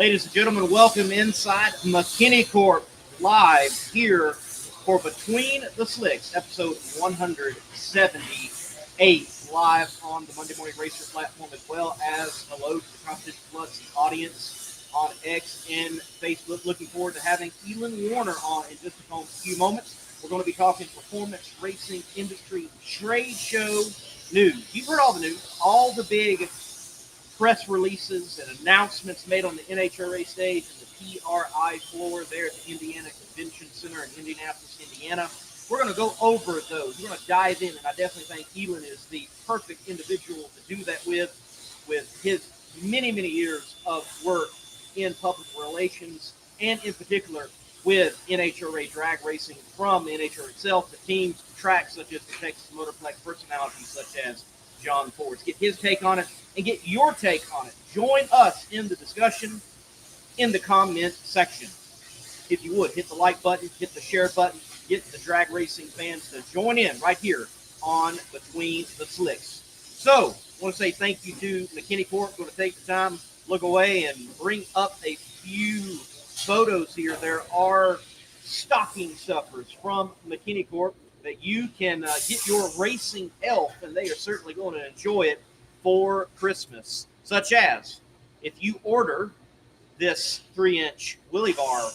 Ladies and gentlemen, welcome inside McKinney Corp live here for Between the Slicks, episode 178, live on the Monday Morning Racer platform, as well as hello to the Competition Plus audience on X and Facebook. Looking forward to having Elon Werner on in just a few moments. We're going to be talking performance racing industry trade show news. You've heard all the news, all the big press releases and announcements made on the NHRA stage and the PRI floor there at the Indiana Convention Center in Indianapolis, Indiana. We're going to go over those. We're going to dive in, and I definitely think Elon is the perfect individual to do that with his many, many years of work in public relations, and in particular with NHRA drag racing, from the NHRA itself, the teams, the tracks such as the Texas Motorplex, personalities such as John Fords. Get his take on it and get your take on it. Join us in the discussion in the comment section. If you would, hit the like button, hit the share button, get the drag racing fans to join in right here on Between the Slicks. So, I want to say thank you to McKinney Corp. Going to take the time, look away, and bring up a few photos here. There are stocking stuffers from McKinney Corp that you can get your racing elf, and they are certainly going to enjoy it for Christmas. Such as, if you order this 3-inch Willy Bar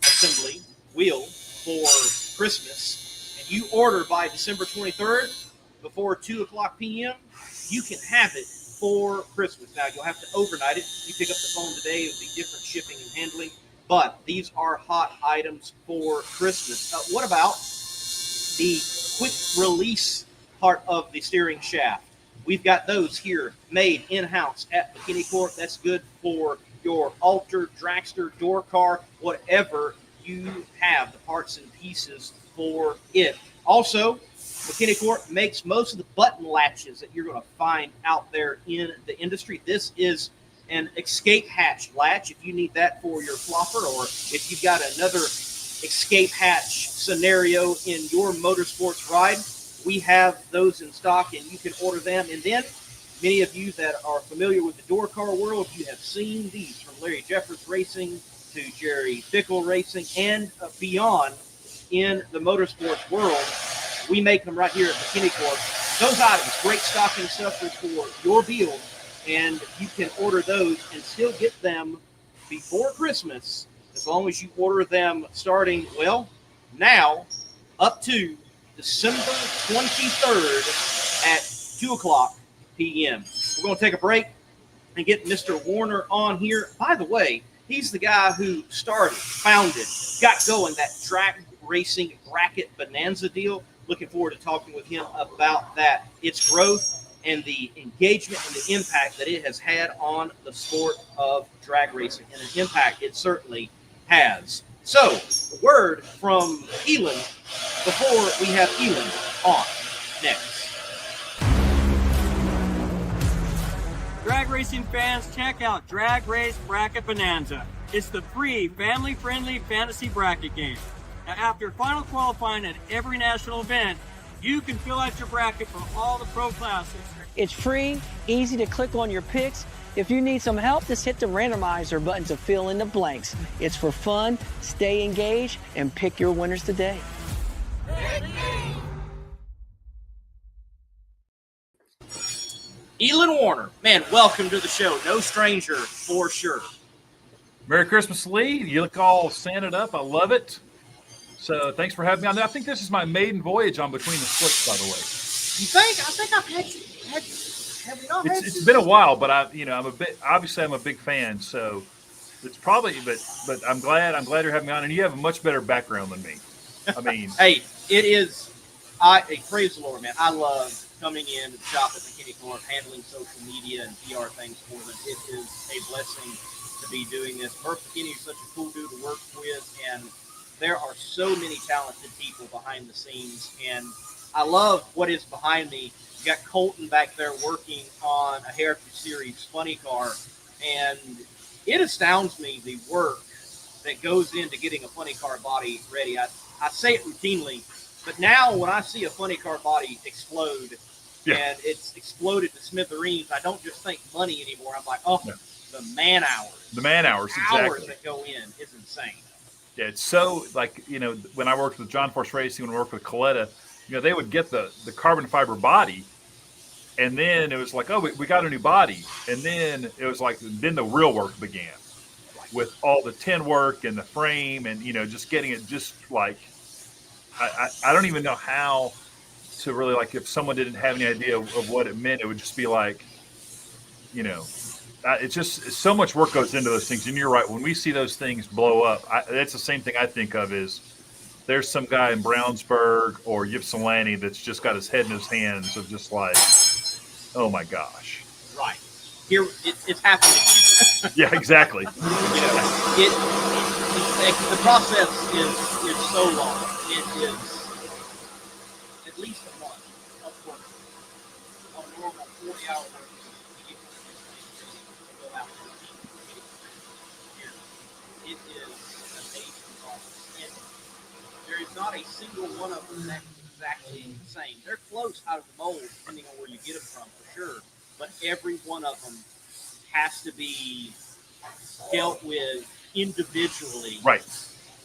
assembly wheel for Christmas, and you order by December 23rd before 2 o'clock p.m., you can have it for Christmas. Now, you'll have to overnight it. You pick up the phone today, it'll be different shipping and handling, but these are hot items for Christmas. What about the quick release part of the steering shaft? We've got those here made in-house at McKinney Corp. That's good for your Alter, Dragster, door car, whatever you have, the parts and pieces for it. Also, McKinney Corp makes most of the button latches that you're going to find out there in the industry. This is an escape hatch latch if you need that for your flopper, or if you've got another escape hatch scenario in your motorsports ride. We have those in stock, and you can order them. And then many of you that are familiar with the door car world, you have seen these from Larry Jeffers Racing to Jerry Fickle Racing and beyond in the motorsports world. We make them right here at McKinney Corp. Those items, great stocking stuffers for your build, and you can order those and still get them before Christmas, as long as you order them starting, well, now up to December 23rd at 2 o'clock p.m. We're going to take a break and get Mr. Werner on here. By the way, he's the guy who started, founded, got going that drag racing bracket bonanza deal. Looking forward to talking with him about that, its growth, and the engagement and the impact that it has had on the sport of drag racing, and an impact it certainly has. So, a word from Elon before we have Elon on next. Drag racing fans, check out Drag Race Bracket Bonanza. It's the free, family-friendly fantasy bracket game. Now, after final qualifying at every national event, you can fill out your bracket for all the pro classes. It's free, easy to click on your picks. If you need some help, just hit the randomizer button to fill in the blanks. It's for fun, stay engaged, and pick your winners today. Elon Werner, man, welcome to the show. No stranger for sure. Merry Christmas, Lee. You look all sanded up. I love it. So thanks for having me on. I think this is my maiden voyage on Between the Slicks, by the way. You think? I think I've had have we not had It's been a while, but I'm a big fan. So it's probably, but I'm glad you're having me on, and you have a much better background than me. I mean, hey, it is. Praise the Lord, man. I love coming in to shop at McKinney Corp, handling social media and PR things for them. It is a blessing to be doing this. Murph McKinney is such a cool dude to work with, and there are so many talented people behind the scenes, and I love what is behind me. You got Colton back there working on a Heritage Series funny car, and it astounds me the work that goes into getting a funny car body ready. I say it routinely, but now when I see a funny car body explode, and it's exploded to smithereens, I don't just think money anymore. I'm like, the man hours. The man hours, Hours exactly. that go in is insane. Yeah, it's so like, when I worked with John Force Racing, when I worked with Coletta, they would get the carbon fiber body, and then it was like, oh, we got a new body, and then it was like, then the real work began with all the tin work and the frame, and just getting it just like, I don't even know how to really, like, if someone didn't have any idea of what it meant, it would just be like, it's just so much work goes into those things. And you're right, when we see those things blow up, that's the same thing I think of is there's some guy in Brownsburg or Ypsilanti that's just got his head in his hands of just like, oh my gosh. Right. Here, it's happening. Yeah, exactly. The process is so long. It is at least a month of work. A normal 40-hour work. It is an amazing process. And there is not a single one of them that's exactly the same. They're close out of the mold, depending on where you get them from, for sure. But every one of them has to be dealt with individually. Right.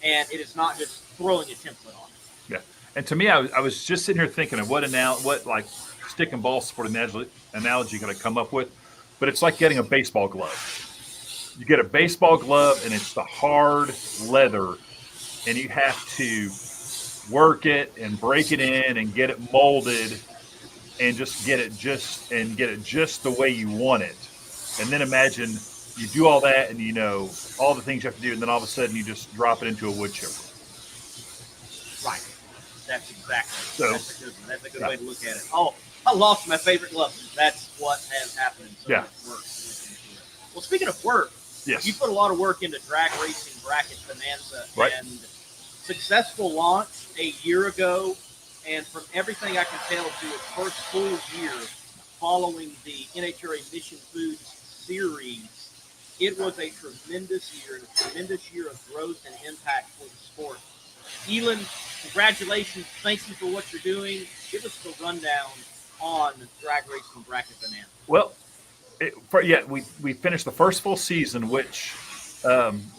And it is not just throwing a template on it. Yeah. And to me, I was just sitting here thinking of what like stick and ball sport analogy could I come up with, but it's like getting a baseball glove. You get a baseball glove, and it's the hard leather, and you have to work it and break it in and get it molded and get it just the way you want it. And then imagine you do all that, and all the things you have to do, and then all of a sudden you just drop it into a wood chipper. Right. That's exactly. So, that's a good one. That's a good way to look at it. Oh, I lost my favorite glove. That's what has happened. So much work. Well, speaking of work, yes, you put a lot of work into Drag Racing Bracket Bonanza, right, and successful launch a year ago. And from everything I can tell, to its first full year following the NHRA Mission Foods series, it was a tremendous year, and a tremendous year of growth and impact for the sport. Elon, congratulations. Thank you for what you're doing. Give us the rundown on Drag Racing Bracket Bonanza. Well, we finished the first full season, which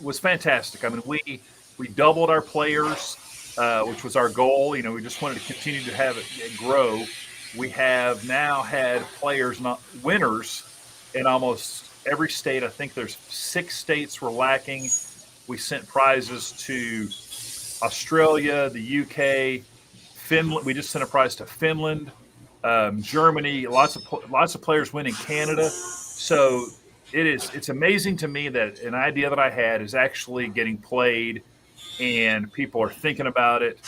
was fantastic. I mean, we doubled our players, which was our goal. We just wanted to continue to have it grow. We have now had players, not winners, in almost every state. I think there's 6 states we're lacking. We sent prizes to Australia, the UK, Finland. We just sent a prize to Finland, Germany. Lots of players win in Canada. So it's amazing to me that an idea that I had is actually getting played, and people are thinking about it.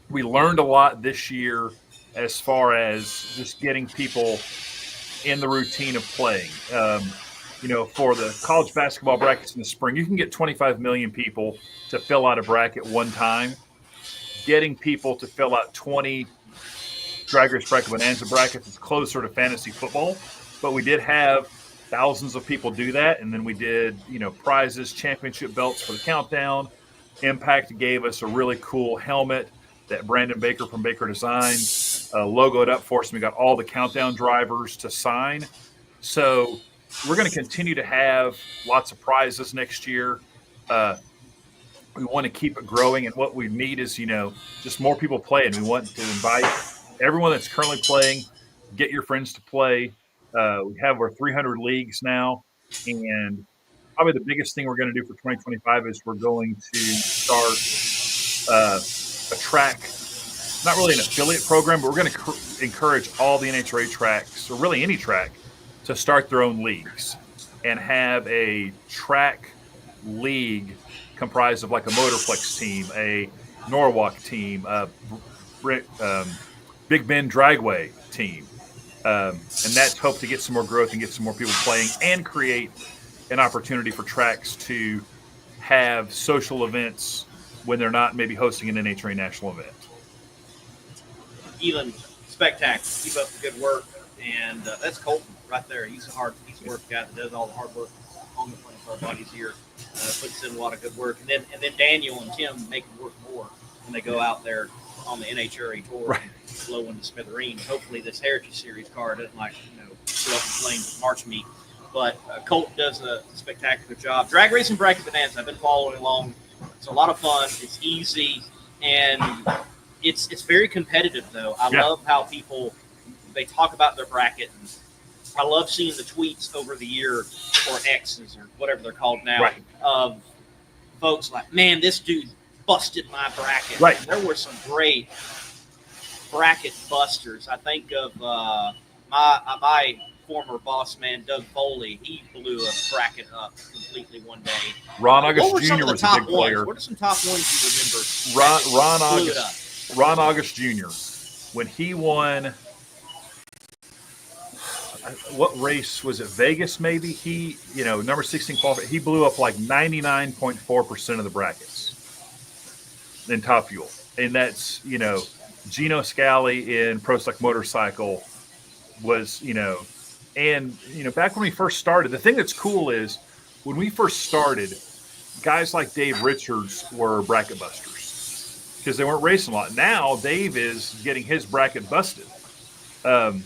We learned a lot this year as far as just getting people in the routine of playing. For the college basketball brackets in the spring, you can get 25 million people to fill out a bracket one time. Getting people to fill out 20 Drag Race Bracket Bonanza brackets is closer to fantasy football, but we did have thousands of people do that, and then we did, prizes, championship belts for the countdown. Impact gave us a really cool helmet that Brandon Baker from Baker Designs logoed up for us, and we got all the countdown drivers to sign. So we're going to continue to have lots of prizes next year. We want to keep it growing, and what we need is, just more people playing. We want to invite everyone that's currently playing, get your friends to play. We have our 300 leagues now, and probably the biggest thing we're going to do for 2025 is we're going to start a track, not really an affiliate program, but we're going to encourage all the NHRA tracks, or really any track, to start their own leagues and have a track league comprised of like a Motorplex team, a Norwalk team, a Big Bend Dragway team. And that's hope to get some more growth and get some more people playing and create an opportunity for tracks to have social events when they're not maybe hosting an NHRA national event. Elon, spectacular. Keep up the good work. And that's Colton right there. He's a hard piece of work guy that does all the hard work on the plane for our buddies here. Puts in a lot of good work. And then Daniel and Tim make them work more when they go out there on the NHRA tour, right, blowing the smithereens. Hopefully this Heritage Series car doesn't go up in flames with March meet. But Colt does a spectacular job. Drag Racing Bracket Bonanza, I've been following along. It's a lot of fun. It's easy, and it's very competitive, though. I love how people, they talk about their bracket. And I love seeing the tweets over the year, or X's, or whatever they're called now, of folks like, man, this dude busted my bracket. Right. And there were some great bracket busters. I think of my former boss man, Doug Foley. He blew a bracket up completely one day. Ron August Jr. was a big player. What are some top ones you remember? Ron August Jr. When he won, what race was it? Vegas, maybe? He, number 16 qualified. He blew up like 99.4% of the brackets in Top Fuel. And that's, Gino Scali in Pro Stock Motorcycle was, and, back when we first started, the thing that's cool is when we first started, guys like Dave Richards were bracket busters because they weren't racing a lot. Now Dave is getting his bracket busted. So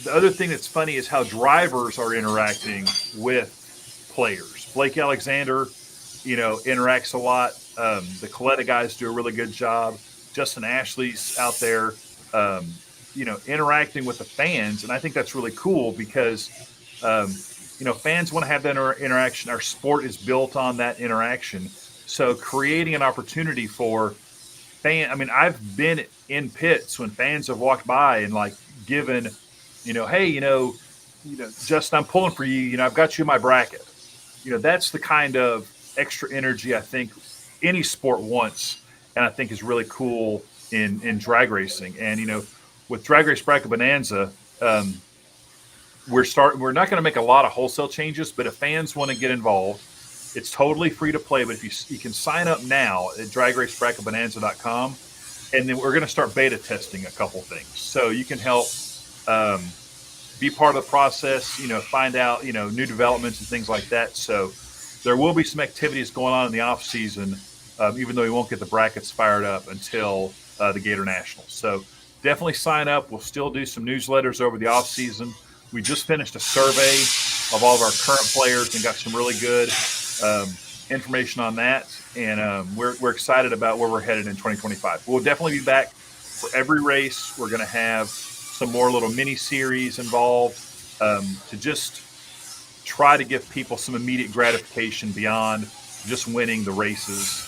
the other thing that's funny is how drivers are interacting with players. Blake Alexander, interacts a lot. The Coletta guys do a really good job. Justin Ashley's out there, interacting with the fans. And I think that's really cool because, fans want to have that interaction. Our sport is built on that interaction. So creating an opportunity for I've been in pits when fans have walked by and like given, hey, Justin, I'm pulling for you. I've got you in my bracket. That's the kind of extra energy I think any sport wants, and I think is really cool in drag racing. And with Drag Race Bracket Bonanza, we're not going to make a lot of wholesale changes, but if fans want to get involved, it's totally free to play. But if you can sign up now at dragracebracketbonanza.com, and then we're going to start beta testing a couple things, so you can help be part of the process. Find out new developments and things like that. So there will be some activities going on in the off season, even though we won't get the brackets fired up until the Gator Nationals. So definitely sign up. We'll still do some newsletters over the off season. We just finished a survey of all of our current players and got some really good information on that. And we're excited about where we're headed in 2025. We'll definitely be back for every race. We're going to have some more little mini series involved to just try to give people some immediate gratification beyond just winning the races,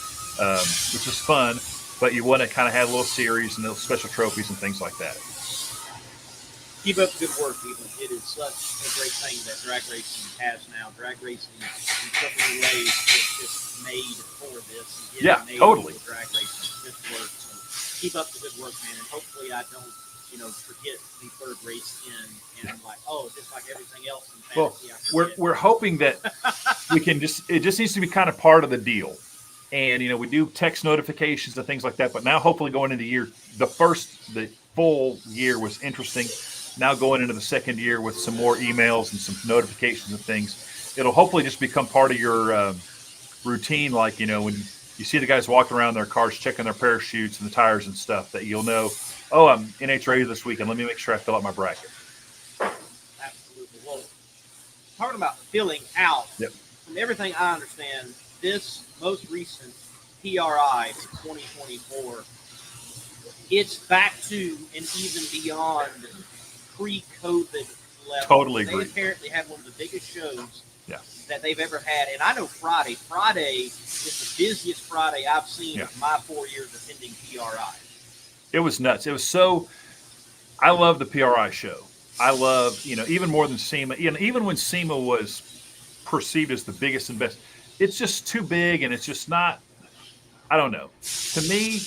which is fun, but you want to kind of have a little series and little special trophies and things like that. Keep up the good work, Elon. It is such a great thing that drag racing has now. Drag racing, in so many ways, is just made for this. Totally. For drag racing. Good work. So keep up the good work, man. And hopefully I don't, forget the third race in and like, just like everything else in fantasy. Well, we're hoping that we can it just needs to be kind of part of the deal. And, we do text notifications and things like that. But now hopefully going into the year, the full year was interesting. Now going into the second year with some more emails and some notifications and things, it'll hopefully just become part of your routine. Like, when you see the guys walking around their cars, checking their parachutes and the tires and stuff, that you'll know, I'm NH this weekend. Let me make sure I fill out my bracket. Absolutely. Well, talking about filling out, from everything I understand, this most recent PRI for 2024, it's back to and even beyond pre-COVID level. Totally agree. They apparently had one of the biggest shows that they've ever had. And I know Friday is the busiest Friday I've seen in my 4 years attending PRI. It was nuts. It was so – I love the PRI show. I love, even more than SEMA. Even when SEMA was perceived as the biggest and best, it's just too big and it's just not – I don't know. To me,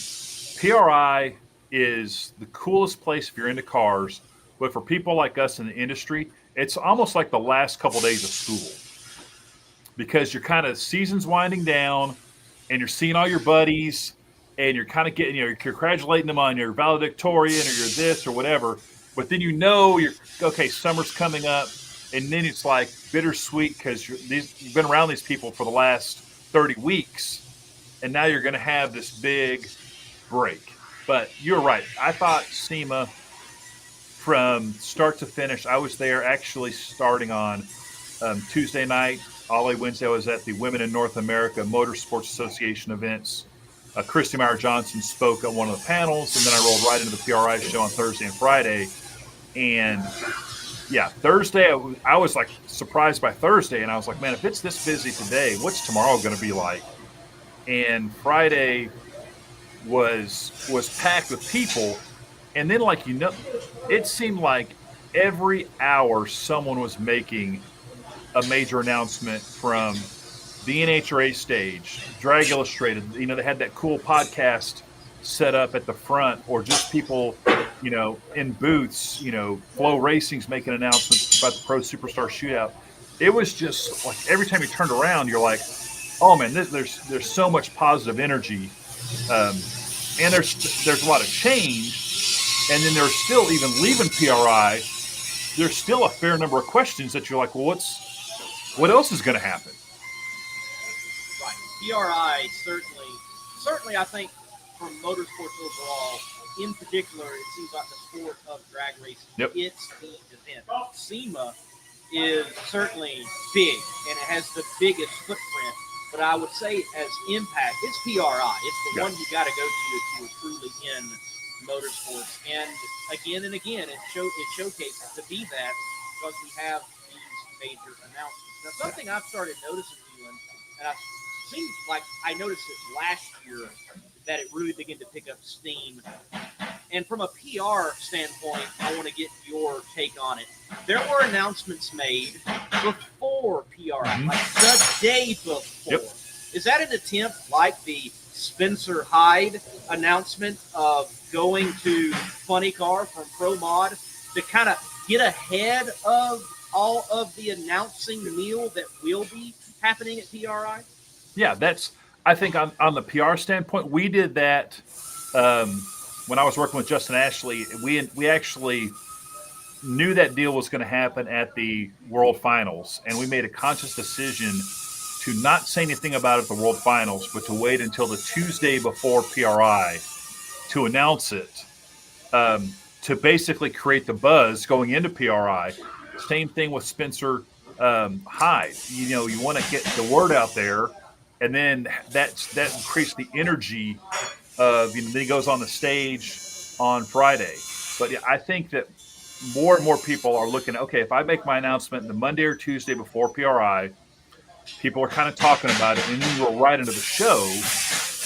PRI is the coolest place if you're into cars. But for people like us in the industry, it's almost like the last couple of days of school because you're kind of season's winding down and you're seeing all your buddies and you're kind of getting, you're congratulating them on your valedictorian or your this or whatever. But then summer's coming up, and then it's like bittersweet because you've been around these people for the last 30 weeks, and now you're going to have this big break. But you're right. I thought SEMA from start to finish. I was there actually starting on Tuesday night. All day Wednesday, I was at the Women in North America Motorsports Association events. Christy Meyer Johnson spoke on one of the panels, and then I rolled right into the PRI show on Thursday and Friday. And yeah, Thursday, I was like surprised by Thursday, and I was like, man, if it's this busy today, what's tomorrow going to be like? And Friday was packed with people. And then, like, it seemed like every hour someone was making a major announcement from the NHRA stage, Drag Illustrated. They had that cool podcast set up at the front, or just people, in booths. Flow Racing's making announcements about the Pro Superstar Shootout. It was just like every time you turned around, you're like, oh man, there's so much positive energy, and there's a lot of change. And then there's still, even leaving PRI, there's still a fair number of questions that you're like, well, what else is going to happen? Right. PRI certainly, I think, from motorsports overall, in particular, it seems like the sport of drag racing, it's the event. SEMA is certainly big, and it has the biggest footprint. But I would say, as impact, it's PRI. It's the one you got to go to if you're truly in motorsports. And again, it showcases to be that, because we have these major announcements. Now, something I've started noticing, Elon, and I noticed it last year, that it really began to pick up steam. And from a PR standpoint, I want to get your take on it. There were announcements made before PRI, like the day before. Yep. Is that an attempt like the Spencer Hyde announcement of going to Funny Car from Pro Mod to kind of get ahead of all of the announcing meal that will be happening at PRI? Yeah, I think on the PR standpoint, we did that when I was working with Justin Ashley. We actually knew that deal was going to happen at the World Finals, and we made a conscious decision to not say anything about it at the World Finals, but to wait until the Tuesday before PRI to announce it, to basically create the buzz going into PRI. Same thing with Spencer Hyde. You want to get the word out there, and then that creates the energy of, then he goes on the stage on Friday. But yeah, I think that more and more people are looking, okay, if I make my announcement the Monday or Tuesday before PRI, people are kind of talking about it, and then you go right into the show,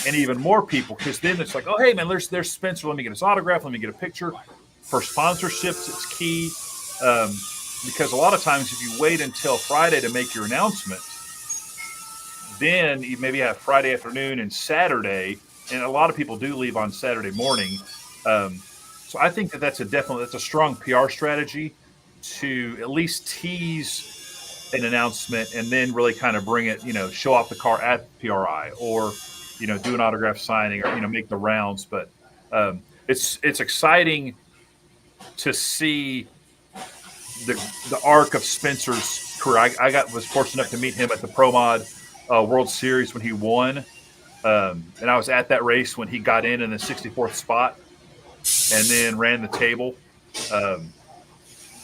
and even more people, because then it's like, oh, hey, man, there's Spencer. Let me get his autograph. Let me get a picture. For sponsorships, it's key, because a lot of times if you wait until Friday to make your announcement, then you maybe have Friday afternoon and Saturday, and a lot of people do leave on Saturday morning. So I think that's a strong PR strategy to at least tease an announcement and then really kind of bring it, show off the car at PRI, or, do an autograph signing, or, make the rounds. But it's exciting to see the arc of Spencer's career. I was fortunate enough to meet him at the Pro Mod World Series when he won. And I was at that race when he got in the 64th spot and then ran the table.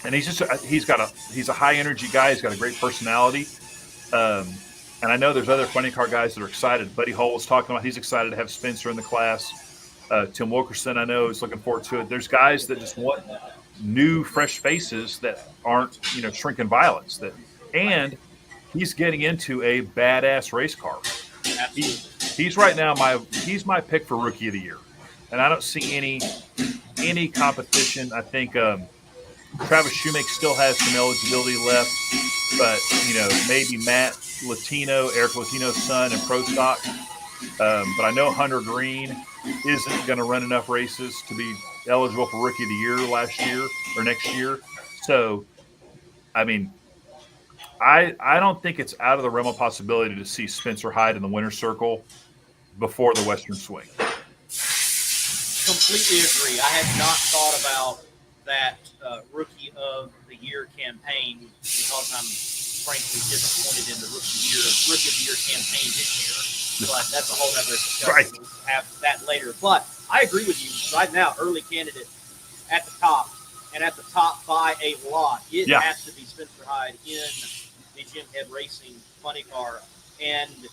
And he's a high energy guy. He's got a great personality. And I know there's other funny car guys that are excited. Buddy Hull was talking about, he's excited to have Spencer in the class. Tim Wilkerson, I know, is looking forward to it. There's guys that just want new, fresh faces that aren't, shrinking violets. And he's getting into a badass race car. He's right now he's my pick for Rookie of the Year, and I don't see any competition. I think Travis Shoemake still has some eligibility left, but maybe Matt Latino, Eric Latino's son, and Pro Stock. But I know Hunter Green isn't going to run enough races to be eligible for Rookie of the Year next year. So, I mean, I don't think it's out of the realm of possibility to see Spencer Hyde in the winner's circle before the Western Swing. Completely agree. I had not thought about that Rookie of the Year campaign, because I'm frankly disappointed in the Rookie of the Year campaign this year. But that's a whole other discussion. Right. We'll have that later. But I agree with you. Right now, early candidate at the top. and at the top by a lot. It Yeah. has to be Spencer Hyde in the Jim Head Racing funny car. And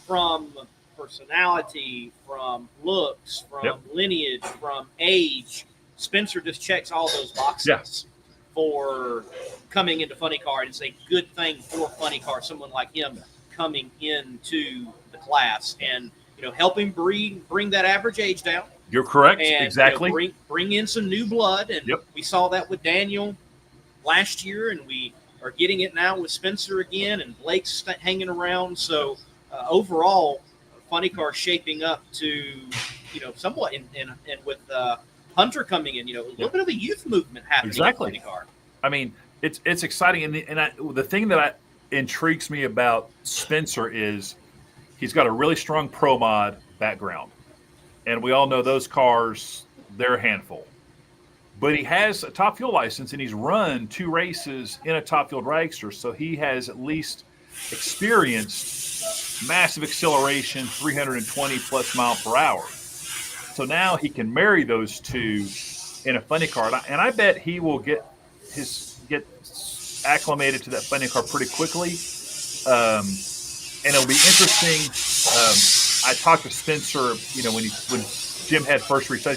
from personality, from looks, from Yep. lineage, from age, Spencer just checks all those boxes for coming into funny car. And it's a good thing for funny car, someone like him coming into the class and, helping bring that average age down. You're correct. And Exactly. bring in some new blood. And Yep. we saw that with Daniel last year, and we are getting it now with Spencer again, and Blake's hanging around. So overall, funny car shaping up to, somewhat, and with Hunter coming in, a little bit of a youth movement happening Exactly. in funny car. I mean, it's exciting, and the thing that intrigues me about Spencer is he's got a really strong pro mod background, and we all know those cars, they're a handful. But he has a top fuel license, and he's run 2 races in a top fuel dragster, so he has at least experienced massive acceleration, 320 plus mile per hour. So now he can marry those two in a funny car, and I bet he will get acclimated to that funny car pretty quickly. And it'll be interesting. I talked to Spencer, when Jim Head first reached out,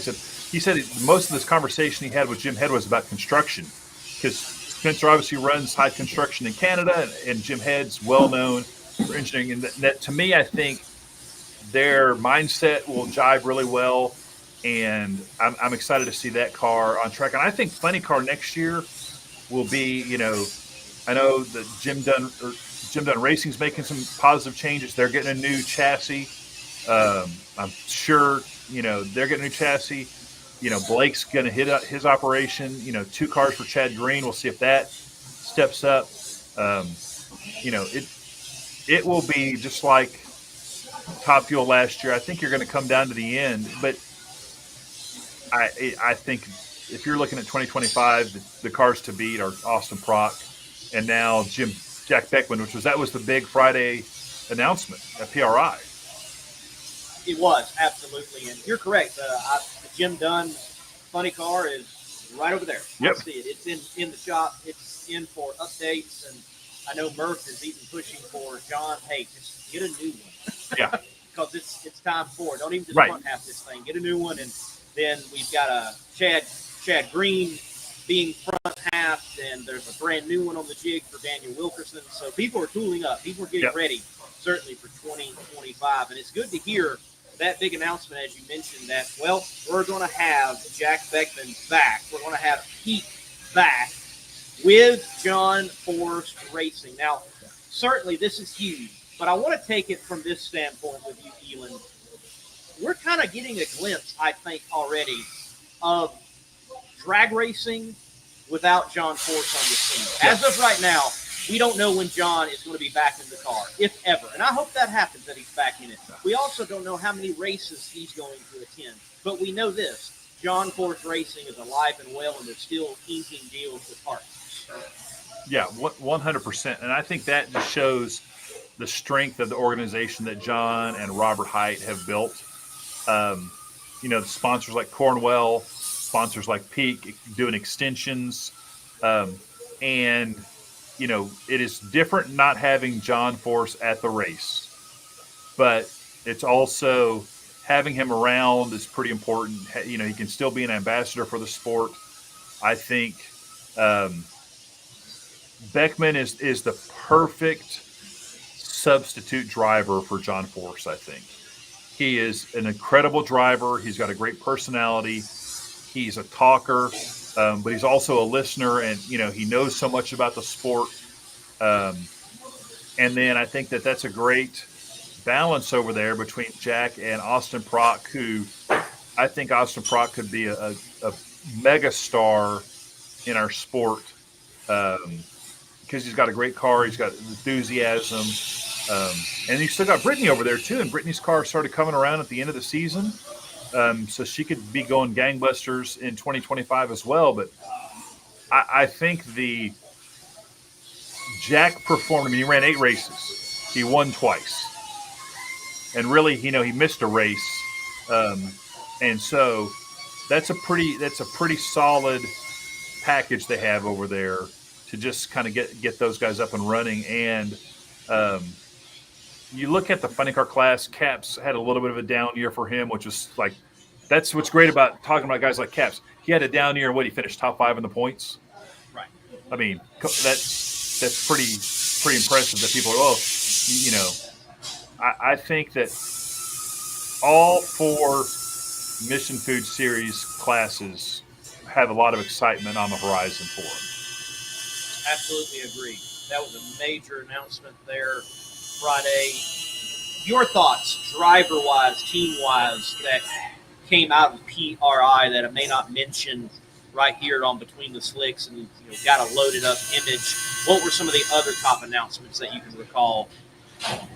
he said most of this conversation he had with Jim Head was about construction, because Spencer obviously runs high construction in Canada, and Jim Head's well known for engineering. And that to me, I think their mindset will jive really well, and I'm excited to see that car on track. And I think funny car next year will be, I know that Jim Dunn Racing's making some positive changes. They're getting a new chassis. I'm sure, they're getting a new chassis. Blake's going to hit his operation. 2 cars for Chad Green. We'll see if that steps up. It will be just like Top Fuel last year. I think you're going to come down to the end, but I think if you're looking at 2025, the cars to beat are Austin Prock and now Jack Beckman, that was the big Friday announcement at PRI. It was, absolutely. And you're correct. The Jim Dunn funny car is right over there. Yep. I see it. It's in the shop. It's in for updates. And I know Murph is even pushing for John, hey, just get a new one. Yeah. Because it's time for it. Don't even just Right. front half this thing. Get a new one. And then we've got a Chad Green being front half, and there's a brand new one on the jig for Daniel Wilkerson. So people are tooling up. People are getting ready, certainly for 2025. And it's good to hear that big announcement, as you mentioned, that, we're going to have Jack Beckman back. We're going to have Pete back with John Force Racing. Now, certainly this is huge, but I want to take it from this standpoint with you, Elon. We're kind of getting a glimpse, I think, already of drag racing without John Force on the scene. As of right now, we don't know when John is going to be back in the car, if ever. And I hope that happens, that he's back in it. We also don't know how many races he's going to attend. But we know this. John Force Racing is alive and well, and they're still inking deals with partners. Yeah, 100%. And I think that just shows the strength of the organization that John and Robert Height have built. The sponsors like Cornwell, sponsors like Peak doing extensions. And, it is different not having John Force at the race. But it's also having him around is pretty important. He can still be an ambassador for the sport. I think Beckman is the perfect substitute driver for John Force, I think. He is an incredible driver. He's got a great personality. He's a talker, but he's also a listener, and, he knows so much about the sport. And then I think that's a great balance over there between Jack and Austin Prock, who I think Austin Prock could be a mega star in our sport, because he's got a great car. He's got enthusiasm. And you still got Brittany over there too. And Brittany's car started coming around at the end of the season. So she could be going gangbusters in 2025 as well. But I think the Jack performed. He ran 8 races. He won twice. And really, he missed a race. And so that's a pretty solid package they have over there to just kind of get those guys up and running. And you look at the funny car class, Caps had a little bit of a down year for him, which is like, that's what's great about talking about guys like Caps. He had a down year. He finished top 5 in the points. Right. I mean, that's pretty impressive that people are, I think that all 4 Mission Food Series classes have a lot of excitement on the horizon for them. Absolutely agree. That was a major announcement there Friday. Your thoughts, driver-wise, team-wise, that came out of PRI that I may not mention right here on Between the Slicks and got a loaded-up image. What were some of the other top announcements that you can recall,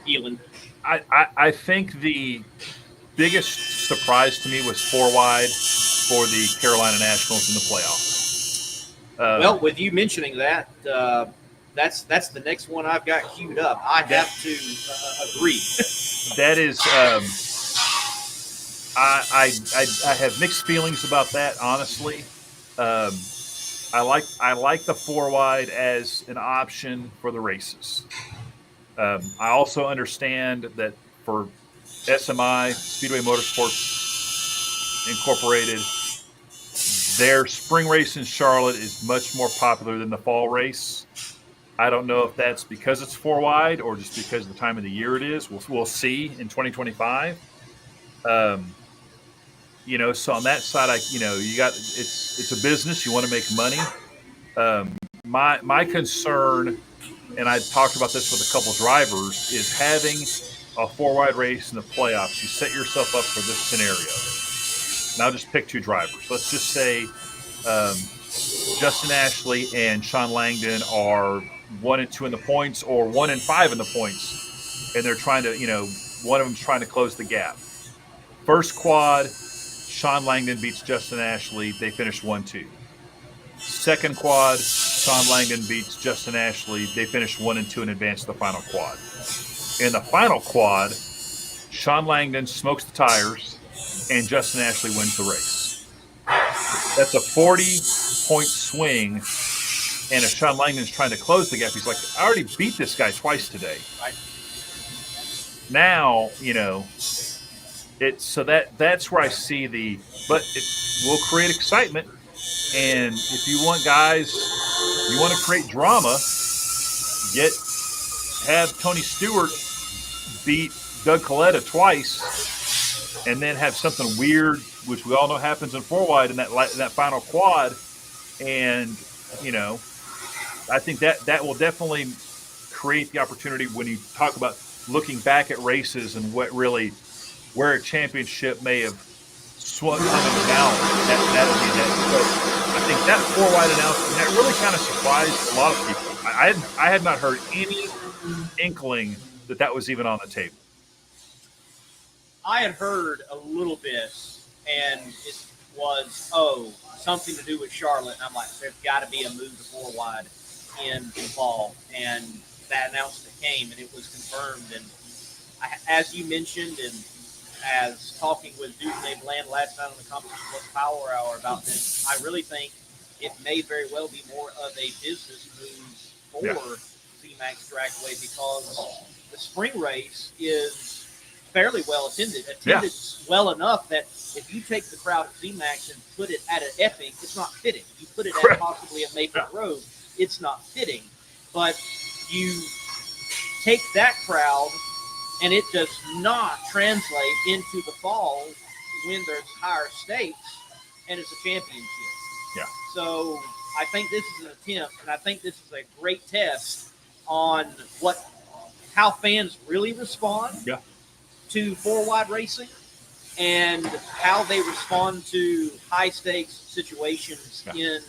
Elon? I think the biggest surprise to me was 4 wide for the Carolina Nationals in the playoffs. Well, with you mentioning that, that's the next one I've got queued up. I have to agree. That is, I have mixed feelings about that. Honestly, I like the 4 wide as an option for the races. I also understand that for SMI, Speedway Motorsports Incorporated, their spring race in Charlotte is much more popular than the fall race. I don't know if that's because it's 4 wide or just because of the time of the year it is. We'll see in 2025. So on that side, you got it's a business. You want to make money. My concern, and I talked about this with a couple drivers, is having a 4 wide race in the playoffs. You set yourself up for this scenario. And I'll just pick 2 drivers. Let's just say Justin Ashley and Sean Langdon are 1 and 2 in the points, or 1 and 5 in the points, and they're trying to, one of them's trying to close the gap. First quad, Sean Langdon beats Justin Ashley. They finished 1-2. Second quad, Sean Langdon beats Justin Ashley. They finished 1 and 2 and advance to the final quad. In the final quad, Sean Langdon smokes the tires, and Justin Ashley wins the race. That's a 40-point swing, and if Sean Langdon's trying to close the gap, he's like, I already beat this guy twice today. Right. Now, that's where I see but it will create excitement. And if you want guys, you want to create drama, have Tony Stewart beat Doug Coletta twice, and then have something weird, which we all know happens in 4 wide in that final quad. And I think that will definitely create the opportunity when you talk about looking back at races and where a championship may have swung coming down. That'll be that. But I think that 4 wide announcement, that really kind of surprised a lot of people. I had not heard any inkling that was even on the table. I had heard a little bit, and it was, something to do with Charlotte. And I'm like, there's got to be a move to 4 wide in the fall. And that announcement came, and it was confirmed. And as you mentioned, and as talking with Duke and Bland last night on the Competition Plus Power Hour about this, I really think it may very well be more of a business move for Z-Max Dragway, because the spring race is fairly well attended well enough that if you take the crowd at Z-Max and put it at an Epping, it's not fitting. You put it at possibly a Maple Grove, it's not fitting. But you take that crowd, and it does not translate into the fall when there's higher stakes and it's a championship. Yeah. So I think this is an attempt, and I think this is a great test on how fans really respond to 4 wide racing and how they respond to high stakes situations in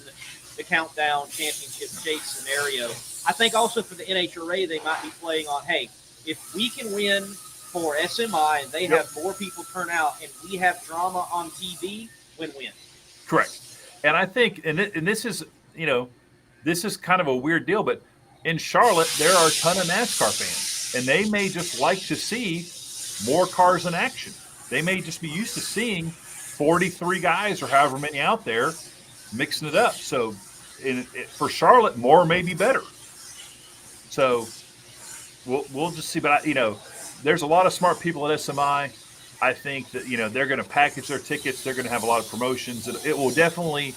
the countdown championship chase scenario. I think also for the NHRA, they might be playing on, hey, if we can win for SMI and they have more people turn out and we have drama on TV, win-win. Correct. And I think, and this is, this is kind of a weird deal, but in Charlotte, there are a ton of NASCAR fans, and they may just like to see more cars in action. They may just be used to seeing 43 guys or however many out there mixing it up. So for Charlotte, more may be better. So we'll just see. But there's a lot of smart people at SMI. I think that they're going to package their tickets. They're going to have a lot of promotions. It will definitely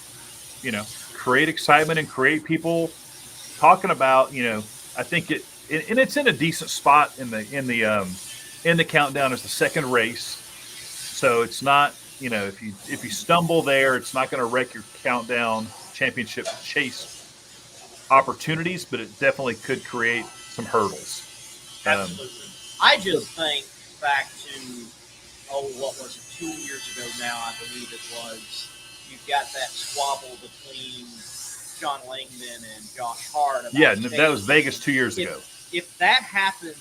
create excitement and create people talking about. I think and it's in a decent spot in the countdown as the second race. So it's not if you stumble there, it's not going to wreck your countdown championship chase opportunities, but it definitely could create some hurdles. Absolutely. I just think back to, what was it, 2 years ago now, I believe it was. You've got that squabble between John Langdon and Josh Hart. That was Vegas 2 years ago. If that happened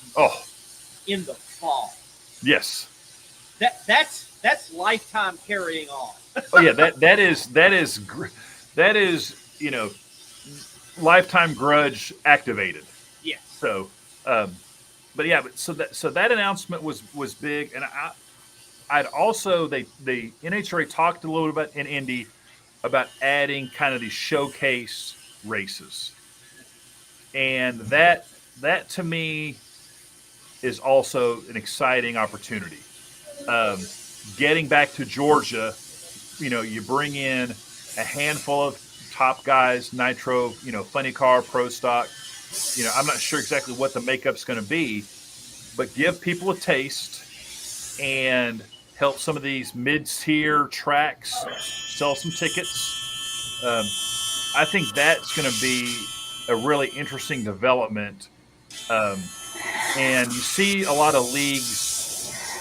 in the fall, yes, that's lifetime carrying on. that is lifetime grudge activated. Yes. So, so that announcement was big, and I'd also the NHRA talked a little bit in Indy about adding kind of these showcase races, and that to me is also an exciting opportunity. Getting back to Georgia, you bring in a handful of top guys, Nitro, Funny Car, Pro Stock. I'm not sure exactly what the makeup's going to be, but give people a taste and help some of these mid-tier tracks sell some tickets. I think that's going to be a really interesting development. And you see a lot of leagues,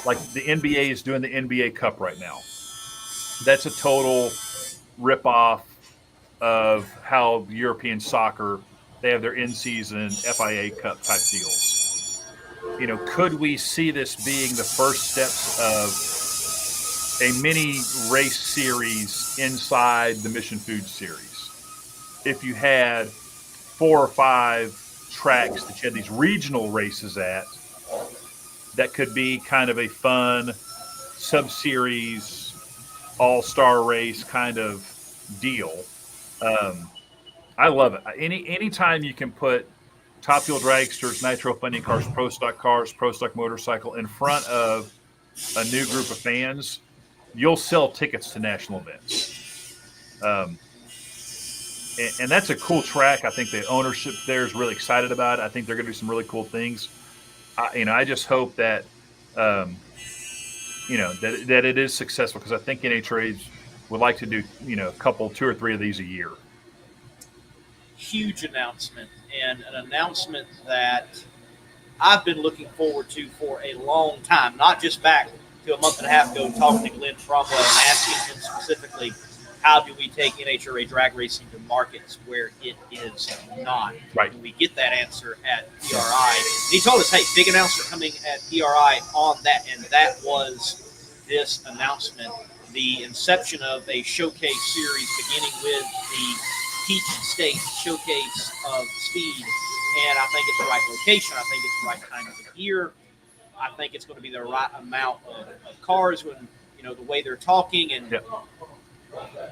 like the NBA is doing the NBA Cup right now. That's a total ripoff of how European soccer, they have their in-season FIA Cup type deals. Could we see this being the first steps of a mini race series inside the Mission Food Series? If you had 4 or 5 tracks that you had these regional races at, that could be kind of a fun sub-series, all-star race kind of deal. I love it. Anytime you can put Top Fuel Dragsters, Nitro Funding Cars, Pro Stock Motorcycle in front of a new group of fans, you'll sell tickets to national events. And that's a cool track. I think the ownership there is really excited about it. I think they're going to do some really cool things. I just hope that that it is successful, because I think NHRA would like to do a couple, 2 or 3 of these a year. Huge announcement, and an announcement that I've been looking forward to for a long time. Not just back to a month and a half ago, talking to Glenn Cromwell and asking him specifically, how do we take NHRA drag racing to markets where it is not? Right. And we get that answer at PRI. And he told us, hey, big announcement coming at PRI on that. And that was this announcement, the inception of a showcase series beginning with the Peach State Showcase of Speed. And I think it's the right location. I think it's the right time of the year. I think it's going to be the right amount of cars when, the way they're talking. And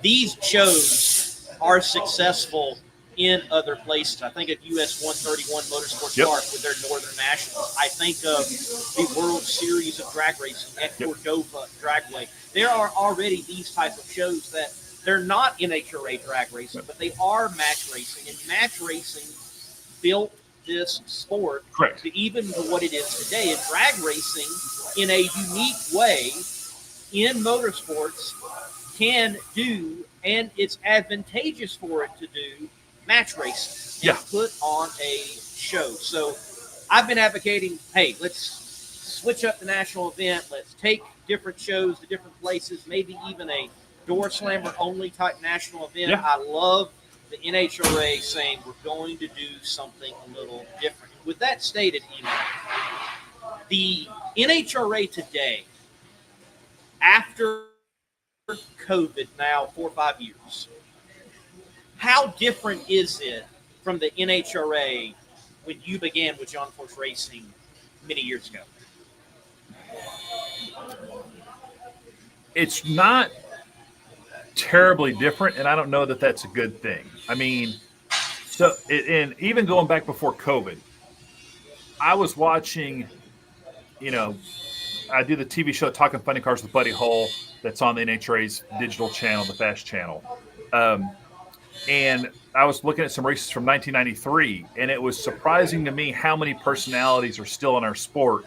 these shows are successful in other places. I think of US 131 Motorsports Park with their Northern Nationals. I think of the World Series of Drag Racing at Cordova Dragway. There are already these type of shows that they're not NHRA drag racing, but they are match racing. And match racing built this sport to even to what it is today. And drag racing, in a unique way, in motorsports, can do, and it's advantageous for it to do, match racing and put on a show. So I've been advocating, hey, let's switch up the national event. Let's take different shows to different places, maybe even a door slammer only type national event. I love the NHRA saying we're going to do something a little different. With that stated, the NHRA today, after COVID now 4 or 5 years, how different is it from the NHRA when you began with John Force Racing many years ago? It's not terribly different, and I don't know that that's a good thing. I mean, and even going back before COVID, I was watching, you know, I do the TV show Talking Funny Cars with Buddy Hull that's on the NHRA's digital channel, the Fast Channel. And I was looking at some races from 1993, and it was surprising to me how many personalities are still in our sport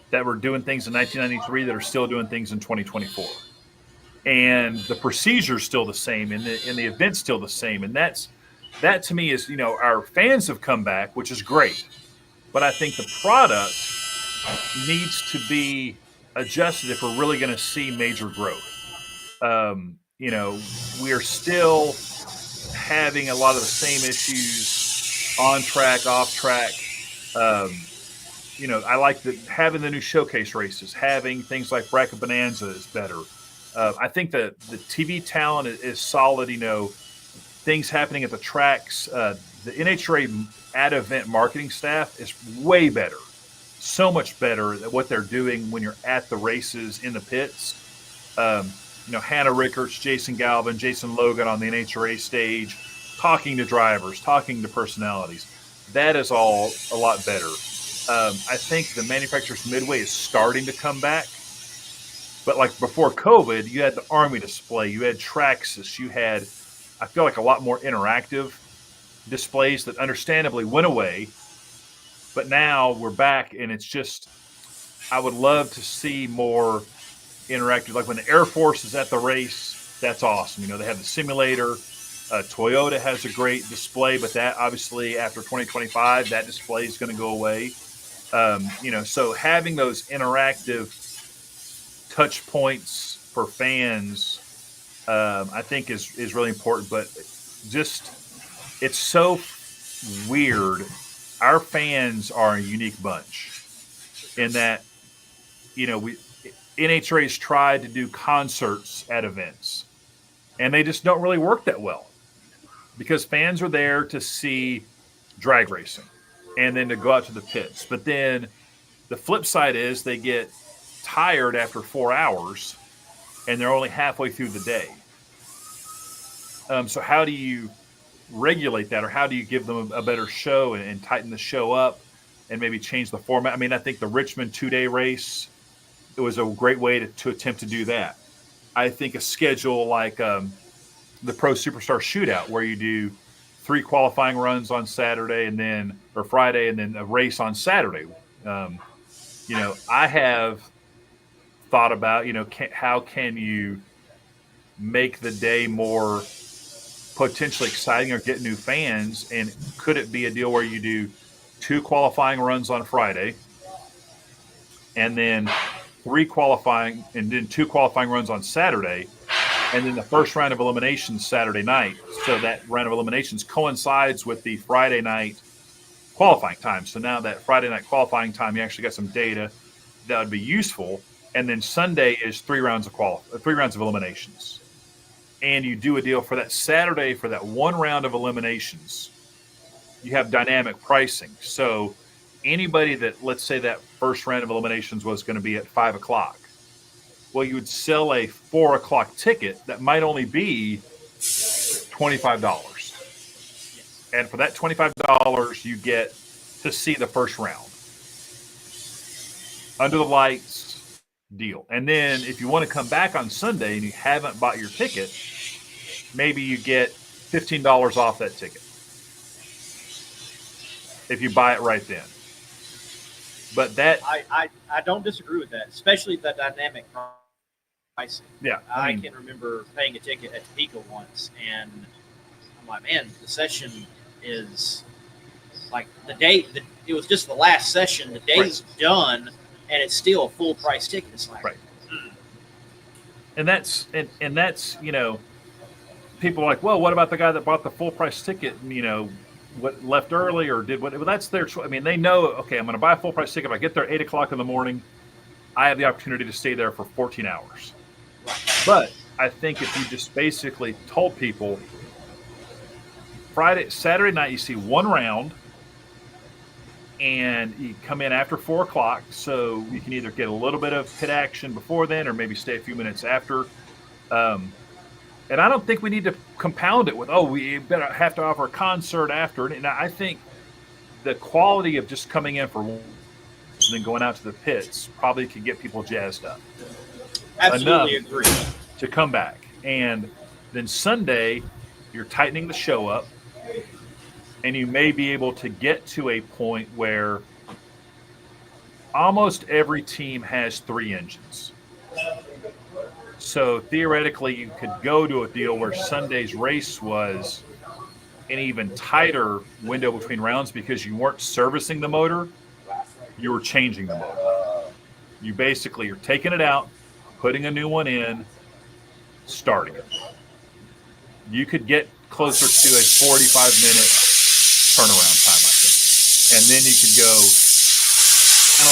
that were doing things in 1993 that are still doing things in 2024. And the procedure's still the same, and the event's still the same. And that to me is, our fans have come back, which is great. But I think the product needs to be adjusted if we're really going to see major growth. We are still having a lot of the same issues on track, off track. I like having the new showcase races, having things like Bracket Bonanza is better. I think that the TV talent is solid. Things happening at the tracks. The NHRA at event marketing staff is way better, so much better at what they're doing when you're at the races in the pits. Hannah Rickards, Jason Galvin, Jason Logan on the NHRA stage, talking to drivers, talking to personalities. That is all a lot better. I think the manufacturer's midway is starting to come back. But like before COVID, you had the Army display, you had Traxxas, you had, I feel like, a lot more interactive displays that understandably went away. But now we're back, and it's just, I would love to see more interactive. Like when the Air Force is at the race, that's awesome. They have the simulator. Toyota has a great display, but that obviously after 2025, that display is going to go away. So having those interactive touch points for fans, I think is really important. But just, it's so weird. Our fans are a unique bunch in that, NHRA's tried to do concerts at events, and they just don't really work that well because fans are there to see drag racing and then to go out to the pits. But then the flip side is they get tired after 4 hours and they're only halfway through the day. So how do you regulate that, or how do you give them a better show and tighten the show up and maybe change the format? I mean, I think the Richmond 2-day race, it was a great way to attempt to do that. I think a schedule like the Pro Superstar Shootout, where you do 3 qualifying runs on Saturday or Friday, and then a race on Saturday. I have thought about, how can you make the day more potentially exciting or get new fans? And could it be a deal where you do 2 qualifying runs on Friday and then 3 qualifying and then 2 qualifying runs on Saturday, and then the first round of eliminations Saturday night? So that round of eliminations coincides with the Friday night qualifying time. So now that Friday night qualifying time, you actually got some data that would be useful. And then Sunday is 3 rounds of eliminations. And you do a deal for that Saturday for that 1 round of eliminations. You have dynamic pricing. So anybody that, let's say that first round of eliminations was going to be at 5 o'clock. Well, you would sell a 4 o'clock ticket that might only be $25. And for that $25, you get to see the first round. Under the lights deal. And then if you want to come back on Sunday and you haven't bought your ticket, maybe you get $15 off that ticket if you buy it right then. But that I don't disagree with that, especially the dynamic pricing. Yeah, I can remember paying a ticket at Topeka once, and I'm like, man, the session is like it was just the last session. The day's done, and it's still a full price ticket. It's like, right. And that's people are like, well, what about the guy that bought the full price ticket and what left early or did what? Well, that's their choice. I mean, they know, okay, I'm going to buy a full price ticket. If I get there at 8 o'clock in the morning, I have the opportunity to stay there for 14 hours. But I think if you just basically told people Saturday night, you see 1 round and you come in after 4 o'clock. So you can either get a little bit of pit action before then or maybe stay a few minutes after. And I don't think we need to compound it with, we better have to offer a concert after. And I think the quality of just coming in for and then going out to the pits probably could get people jazzed up. Absolutely enough agree. to come back. And then Sunday, you're tightening the show up, and you may be able to get to a point where almost every team has 3 engines. So theoretically, you could go to a deal where Sunday's race was an even tighter window between rounds because you weren't servicing the motor, you were changing the motor. You're taking it out, putting a new one in, starting it. You could get closer to a 45-minute turnaround time, I think. And then you could go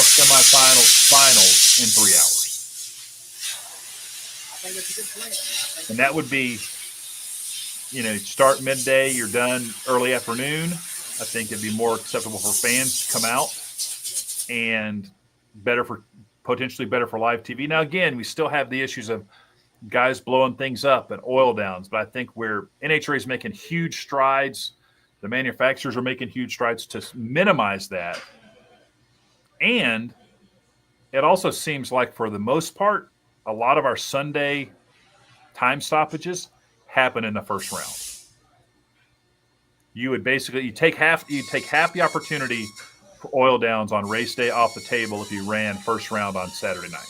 semifinals, finals in 3 hours. I think that's a good plan. And that would be, start midday, you're done early afternoon. I think it'd be more acceptable for fans to come out and potentially better for live TV. Now, again, we still have the issues of guys blowing things up and oil downs, but I think NHRA is making huge strides. The manufacturers are making huge strides to minimize that. And it also seems like, for the most part, a lot of our Sunday time stoppages happen in the first round. You would basically take half the opportunity for oil downs on race day off the table if you ran first round on Saturday night.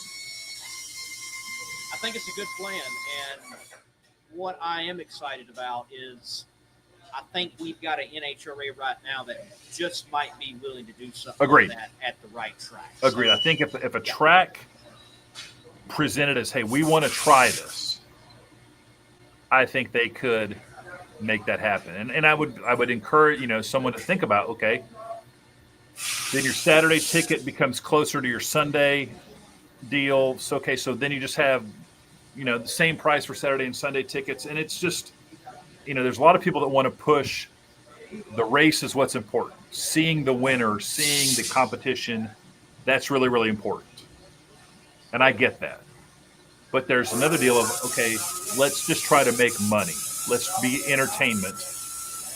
I think it's a good plan, and what I am excited about is I think we've got an NHRA right now that just might be willing to do something Agreed. like that at the right track. Agreed. I think if a track presented as, hey, we want to try this, I think they could make that happen. And I would encourage, someone to think about, okay, then your Saturday ticket becomes closer to your Sunday deal. So then you just have, the same price for Saturday and Sunday tickets. And it's just, there's a lot of people that want to push the race is what's important. Seeing the winner, seeing the competition, that's really, really important. And I get that. But there's another deal of, okay, let's just try to make money. Let's be entertainment.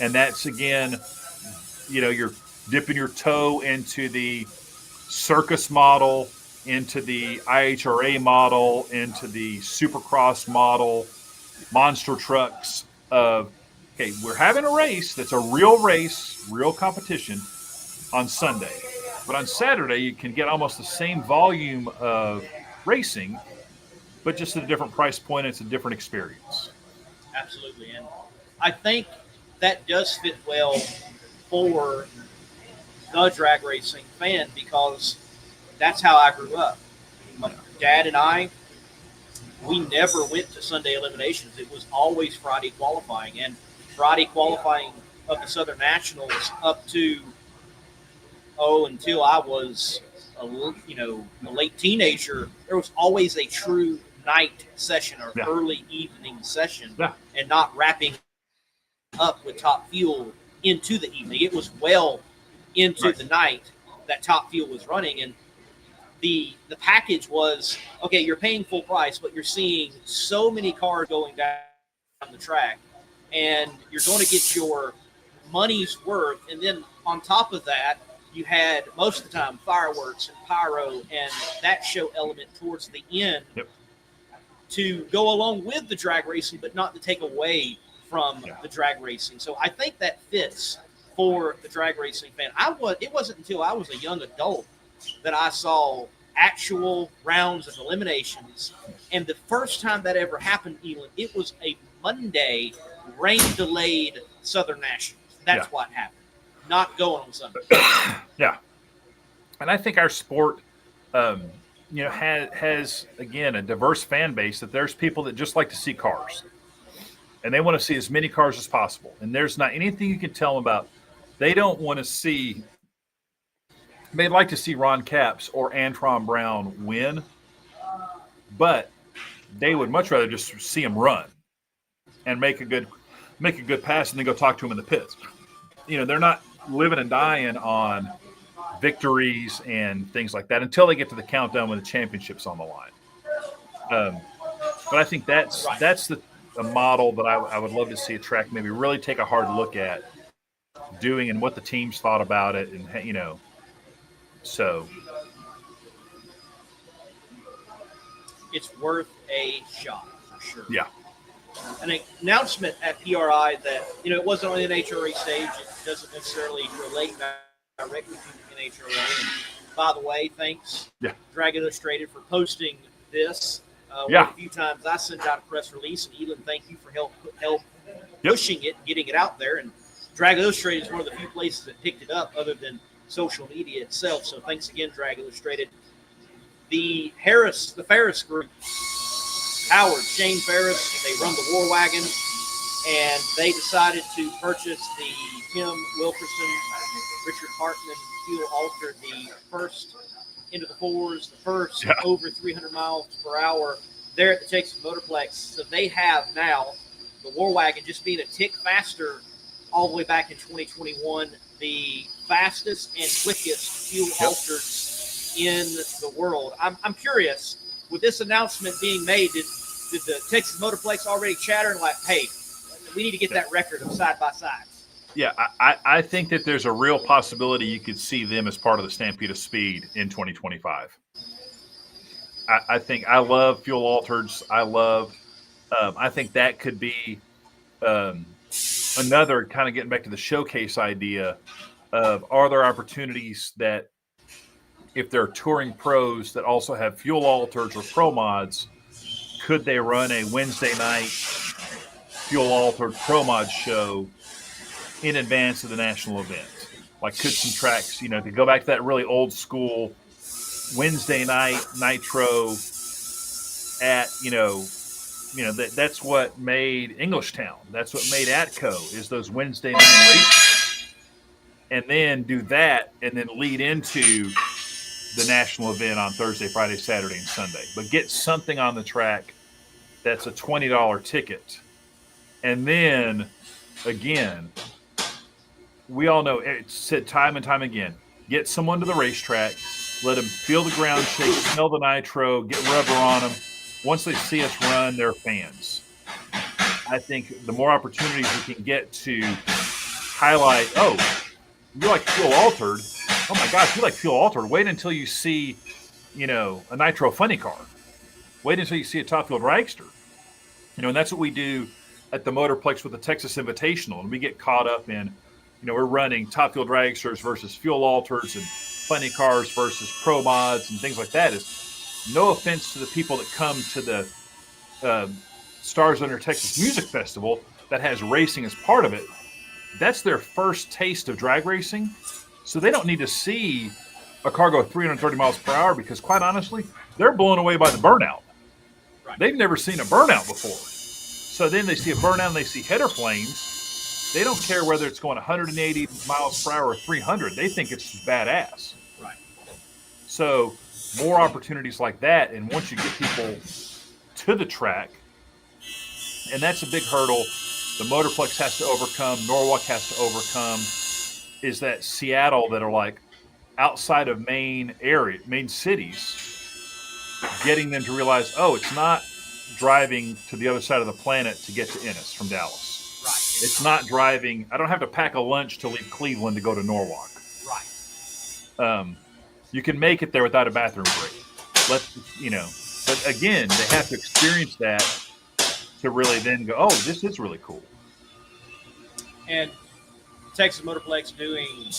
And that's, again, you're dipping your toe into the circus model, into the IHRA model, into the Supercross model, monster trucks of, okay, we're having a race that's a real race, real competition on Sunday. But on Saturday, you can get almost the same volume of racing, but just at a different price point. It's a different experience. Absolutely. And I think that does fit well for the drag racing fan because that's how I grew up. My dad and I, we never went to Sunday eliminations. It was always Friday qualifying. And Friday qualifying of the Southern Nationals up to, until I was a late teenager, there was always a true night session or early evening session and not wrapping up with Top Fuel into the evening. It was well into the night that Top Fuel was running. And the package was, okay, you're paying full price, but you're seeing so many cars going down the track, and you're going to get your money's worth. And then on top of that, you had most of the time fireworks and pyro and that show element towards the end to go along with the drag racing, but not to take away from the drag racing. So I think that fits for the drag racing fan. It wasn't until I was a young adult that I saw actual rounds of eliminations. And the first time that ever happened, Elon, it was a Monday rain-delayed Southern Nationals. That's what happened. Not going on Sunday. Yeah. And I think our sport, has, again, a diverse fan base, that there's people that just like to see cars. And they want to see as many cars as possible. And there's not anything you can tell them about. They don't want to see – they'd like to see Ron Capps or Antron Brown win, but they would much rather just see him run and make a good pass and then go talk to him in the pits. They're not living and dying on victories and things like that until they get to the countdown when the championship's on the line. But I think that's a model that I would love to see a track maybe really take a hard look at doing and what the teams thought about it. And, you know, so. It's worth a shot for sure. Yeah. An announcement at PRI that, you know, it wasn't on the NHRA stage. It doesn't necessarily relate directly to the NHRA. And by the way, thanks, Drag Illustrated, for posting this. A few times I sent out a press release, and Elon, thank you for help pushing it, getting it out there. And Drag Illustrated is one of the few places that picked it up other than social media itself. So thanks again, Drag Illustrated. The Ferris group, Howard, Shane Ferris, they run the War Wagon, and they decided to purchase the Tim Wilkerson, Richard Hartman fuel altered, the first into the fours, the first over 300 miles per hour there at the Texas Motorplex. So they have now the War Wagon just being a tick faster all the way back in 2021, the fastest and quickest fuel altered in the world. I'm curious, with this announcement being made, did the Texas Motorplex already chatter and like, hey, we need to get that record of side by sides? Yeah, I think that there's a real possibility you could see them as part of the Stampede of Speed in 2025. I think I love fuel altereds. I think that could be another kind of getting back to the showcase idea of, are there opportunities that if they're touring pros that also have fuel alters or pro mods, could they run a Wednesday night fuel altered pro mod show in advance of the national event? Like, could some tracks, you know, to go back to that really old school Wednesday night nitro at, that's what made Englishtown. That's what made Atco, is those Wednesday night races. And then do that and then lead into the national event on Thursday, Friday, Saturday, and Sunday. But get something on the track that's a $20 ticket. And then, again, we all know, it's said time and time again, get someone to the racetrack, let them feel the ground shake, smell the nitro, get rubber on them. Once they see us run, they're fans. I think the more opportunities we can get to highlight, oh, you like fuel altered? Oh my gosh, you like fuel altered? Wait until you see, a nitro funny car. Wait until you see a top fuel dragster. And that's what we do at the Motorplex with the Texas Invitational. And we get caught up in, we're running top fuel dragsters versus fuel alters and funny cars versus pro mods and things like that. Is no offense to the people that come to the Stars Under Texas Music Festival that has racing as part of it. That's their first taste of drag racing. So they don't need to see a car go 330 miles per hour because, quite honestly, they're blown away by the burnout. Right. They've never seen a burnout before. So then they see a burnout and they see header flames. They don't care whether it's going 180 miles per hour or 300. They think it's just badass. Right. So more opportunities like that. And once you get people to the track, and that's a big hurdle the Motorplex has to overcome, Norwalk has to overcome, is that Seattle that are like outside of main cities, getting them to realize, oh, it's not driving to the other side of the planet to get to Ennis from Dallas. Right. It's not driving. I don't have to pack a lunch to leave Cleveland to go to Norwalk. Right. You can make it there without a bathroom break. But again, they have to experience that to really then go, oh, this is really cool. And Texas Motorplex doing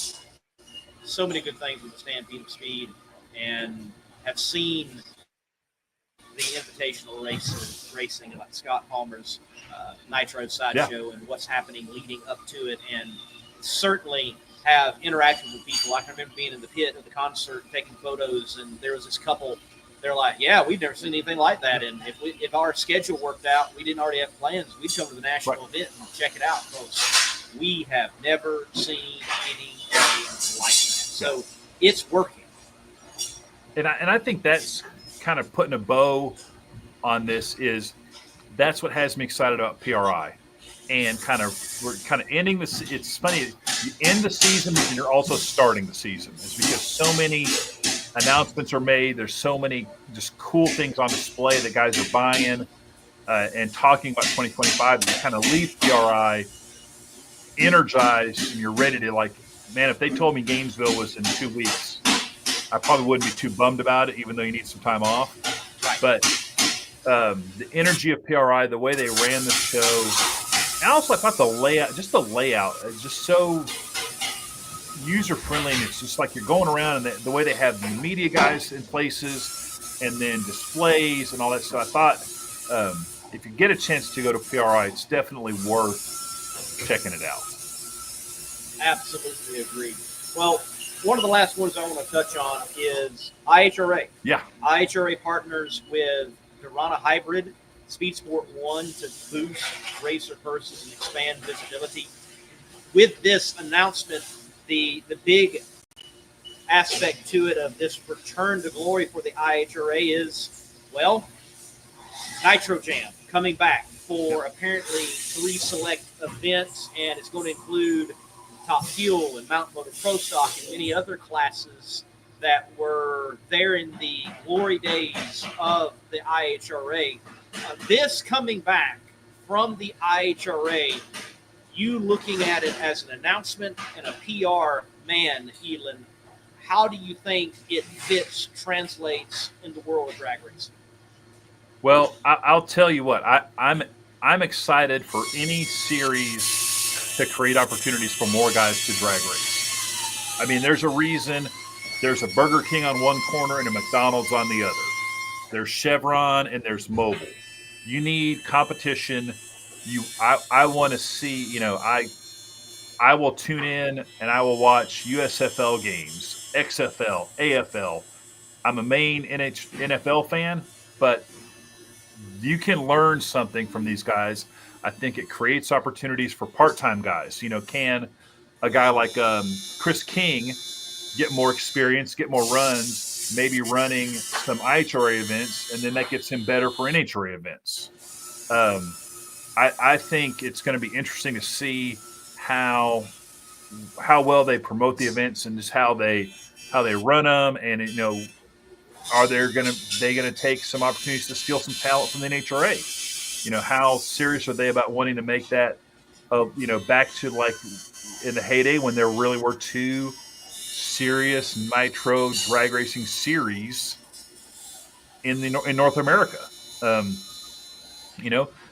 so many good things with the Stampede of Speed, and have seen the invitational racing like Scott Palmer's Nitro Sideshow and what's happening leading up to it, and certainly have interactions with people. I can remember being in the pit of the concert, taking photos, and there was this couple. They're like, yeah, we've never seen anything like that. And if our schedule worked out, we didn't already have plans, we'd come to the national event and check it out, because we have never seen anything like that. So it's working. And I think that's kind of putting a bow on this. That's what has me excited about PRI. And we're kind of ending this. It's funny, you end the season, and you're also starting the season. It's because so many announcements are made. There's so many just cool things on display that guys are buying. and talking about 2025, you kind of leave PRI energized and you're ready to, like, man, if they told me Gainesville was in 2 weeks, I probably wouldn't be too bummed about it, even though you need some time off. But the energy of PRI, the way they ran the show, and also I thought the layout is just so user friendly, and it's just like you're going around, and the way they have the media guys in places, and then displays and all that stuff. I thought if you get a chance to go to PRI, it's definitely worth checking it out. Absolutely agreed. Well, one of the last ones I want to touch on is IHRA. Yeah. IHRA partners with Verana Hybrid, Speed Sport 1 to boost racer purses and expand visibility. With this announcement, the big aspect to it of this return to glory for the IHRA is, well, Nitro Jam coming back for apparently 3 select events, and it's going to include Top Fuel and Mountain Motor Pro Stock and many other classes that were there in the glory days of the IHRA. This coming back from the IHRA, you looking at it as an announcement and a PR man, Elon, how do you think it translates in the world of drag racing? Well, I'll tell you what, I'm excited for any series to create opportunities for more guys to drag race. I mean, there's a reason there's a Burger King on one corner and a McDonald's on the other. There's Chevron and there's Mobile. You need competition. I want to see, I will tune in and I will watch USFL games, XFL, AFL. I'm a main NFL fan, but you can learn something from these guys. I think it creates opportunities for part-time guys. Can a guy like Chris King get more experience, get more runs, maybe running some IHRA events, and then that gets him better for NHRA events. I think it's going to be interesting to see how well they promote the events and just how they run them, and are they going to take some opportunities to steal some talent from the NHRA? How serious are they about wanting to make that, back to like in the heyday when there really were 2 serious nitro drag racing series in North America.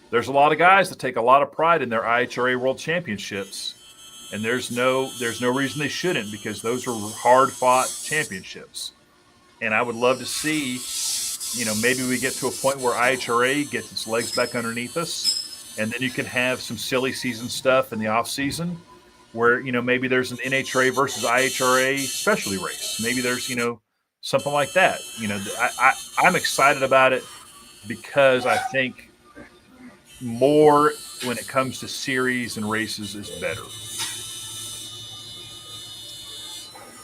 There's a lot of guys that take a lot of pride in their IHRA World Championships, and there's no reason they shouldn't, because those are hard fought championships. And I would love to see, maybe we get to a point where IHRA gets its legs back underneath us, and then you can have some silly season stuff in the off season where, maybe there's an NHRA versus IHRA specialty race. Maybe there's, something like that. I'm excited about it because I think more when it comes to series and races is better.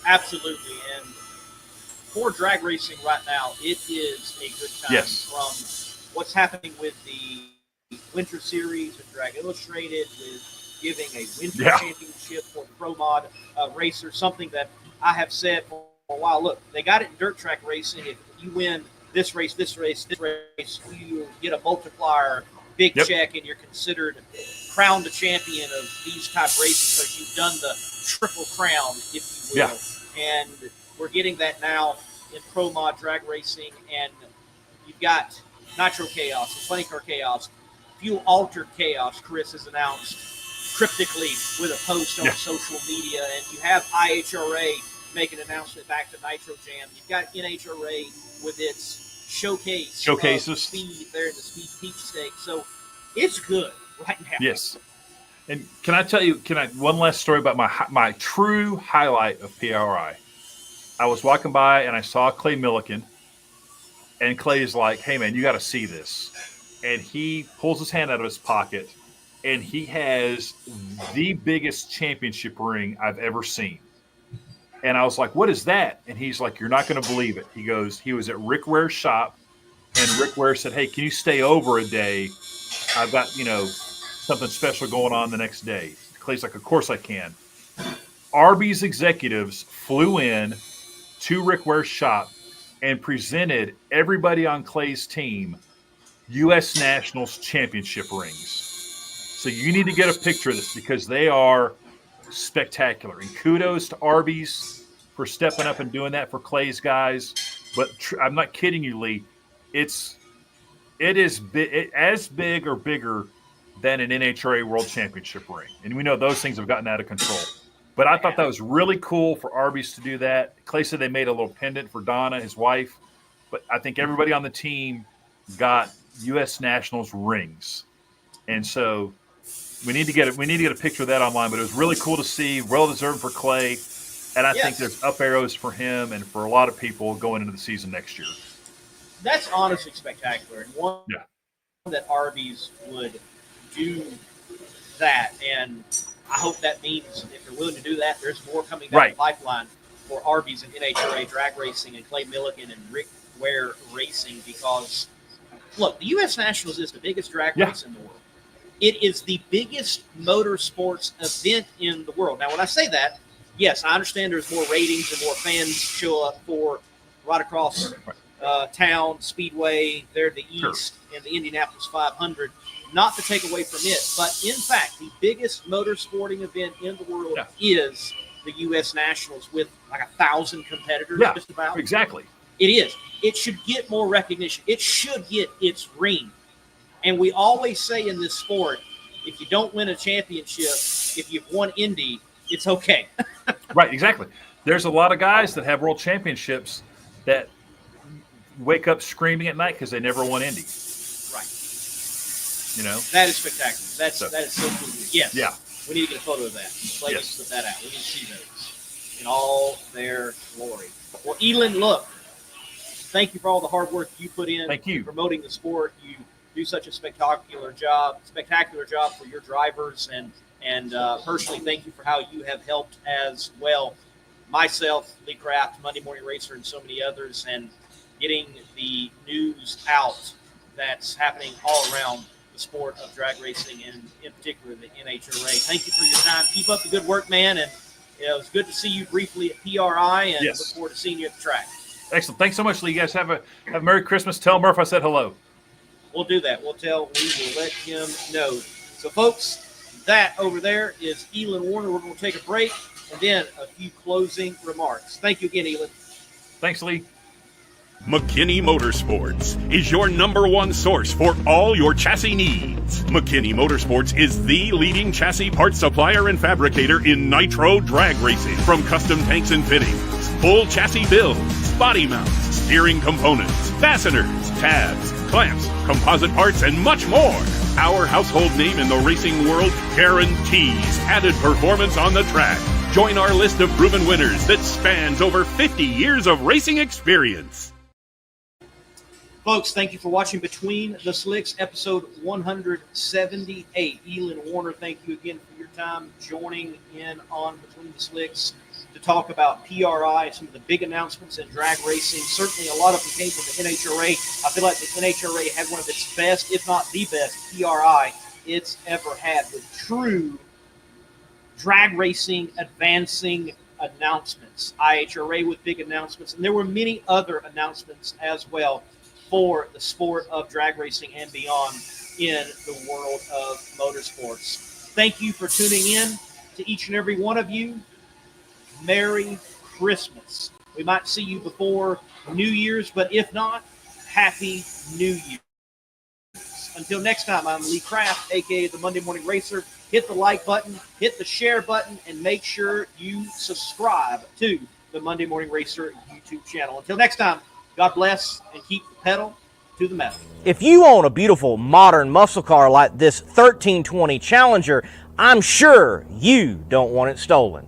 Absolutely. And for drag racing right now, it is a good time. Yes. From what's happening with the Winter Series and Drag Illustrated, with giving a Winter Championship for Pro Mod racer, something that I have said for a while. Look, they got it in dirt track racing. If you win this race, you get a multiplier, big check, and you're considered crowned a champion of these type races because you've done the triple crown, if you will. Yeah. And we're getting that now in Pro Mod drag racing, and you've got Nitro Chaos and Funny Car Chaos, Fuel Altered Chaos. Chris has announced cryptically with a post on social media, and you have IHRA make an announcement back to Nitro Jam. You've got NHRA with its showcases speed there in the Speed Peach Stake. So it's good right now. Yes. And can I tell you, one last story about my true highlight of PRI? I was walking by and I saw Clay Milliken, and Clay's like, "Hey man, you got to see this." And he pulls his hand out of his pocket, and he has the biggest championship ring I've ever seen. And I was like, "What is that?" And he's like, "You're not going to believe it." He goes, he was at Rick Ware's shop, and Rick Ware said, "Hey, can you stay over a day? I've got, something special going on the next day." Clay's like, "Of course I can." Arby's executives flew in to Rick Ware's shop and presented everybody on Clay's team U.S. Nationals championship rings. So you need to get a picture of this because they are spectacular. And kudos to Arby's for stepping up and doing that for Clay's guys. But I'm not kidding you, Lee. It is as big or bigger than an NHRA World Championship ring. And we know those things have gotten out of control. But I thought that was really cool for Arby's to do that. Clay said they made a little pendant for Donna, his wife. But I think everybody on the team got U.S. Nationals rings. And so we need to get a picture of that online. But it was really cool to see, well-deserved for Clay. And I think there's up arrows for him and for a lot of people going into the season next year. That's honestly spectacular. And one that Arby's would do that. And I hope that means if they're willing to do that, there's more coming down the pipeline for Arby's and NHRA Drag Racing and Clay Milligan and Rick Ware Racing because, look, the U.S. Nationals is the biggest drag race in the world. It is the biggest motorsports event in the world. Now, when I say that, yes, I understand there's more ratings and more fans show up for right across town, Speedway, there to the east, and the Indianapolis 500. Not to take away from it, but in fact, the biggest motorsporting event in the world is the U.S. Nationals with like 1,000 competitors just about. Exactly. It is. It should get more recognition. It should get its ring. And we always say in this sport, if you don't win a championship, if you've won Indy, it's okay. Right, exactly. There's a lot of guys that have world championships that wake up screaming at night because they never won Indy. Right. You know? That is spectacular. That is so cool. Yes. Yeah. We need to get a photo of that. Play this, put that out. We need to see those in all their glory. Well, Elon, look, thank you for all the hard work you put in. Thank you. Promoting the sport. You do such a spectacular job for your drivers. And personally, thank you for how you have helped as well. Myself, Lee Kraft, Monday Morning Racer, and so many others, and getting the news out that's happening all around the sport of drag racing and in particular the NHRA. Thank you for your time. Keep up the good work, man. And it was good to see you briefly at PRI and look forward to seeing you at the track. Excellent. Thanks so much, Lee. You guys have a Merry Christmas. Tell Murph I said hello. We'll do that. We will let him know. So, folks, that over there is Elon Werner. We're going to take a break and then a few closing remarks. Thank you again, Elon. Thanks, Lee. McKinney Motorsports is your #1 source for all your chassis needs. McKinney Motorsports is the leading chassis parts supplier and fabricator in nitro drag racing. From custom tanks and fittings, full chassis builds, body mounts, steering components, fasteners, tabs, clamps, composite parts, and much more. Our household name in the racing world guarantees added performance on the track. Join our list of proven winners that spans over 50 years of racing experience. Folks, thank you for watching Between the Slicks, episode 178. Elon Werner, thank you again for your time joining in on Between the Slicks to talk about PRI, some of the big announcements in drag racing. Certainly a lot of them came from the NHRA. I feel like the NHRA had one of its best, if not the best, PRI it's ever had with true drag racing advancing announcements. IHRA with big announcements, and there were many other announcements as well for the sport of drag racing and beyond in the world of motorsports. Thank you for tuning in to each and every one of you. Merry Christmas. We might see you before New Year's, but if not, Happy New Year. Until next time, I'm Lee Kraft, a.k.a. the Monday Morning Racer. Hit the like button, hit the share button, and make sure you subscribe to the Monday Morning Racer YouTube channel. Until next time, God bless and keep the pedal to the metal. If you own a beautiful modern muscle car like this 1320 Challenger, I'm sure you don't want it stolen.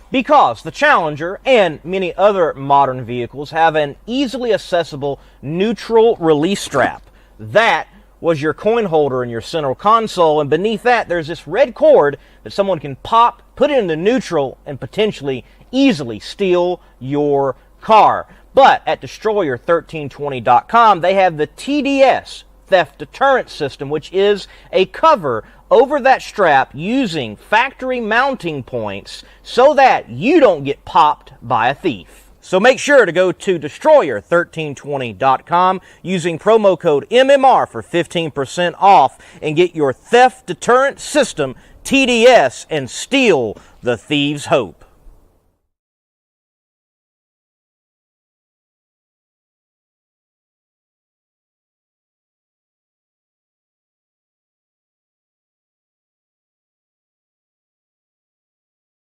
Because the Challenger and many other modern vehicles have an easily accessible neutral release strap. That was your coin holder in your center console, and beneath that there's this red cord that someone can pop, put it into neutral, and potentially easily steal your car. But at Destroyer1320.com, they have the TDS, Theft Deterrent System, which is a cover over that strap using factory mounting points so that you don't get popped by a thief. So make sure to go to destroyer1320.com using promo code MMR for 15% off and get your theft deterrent system TDS and steal the thieves' hope.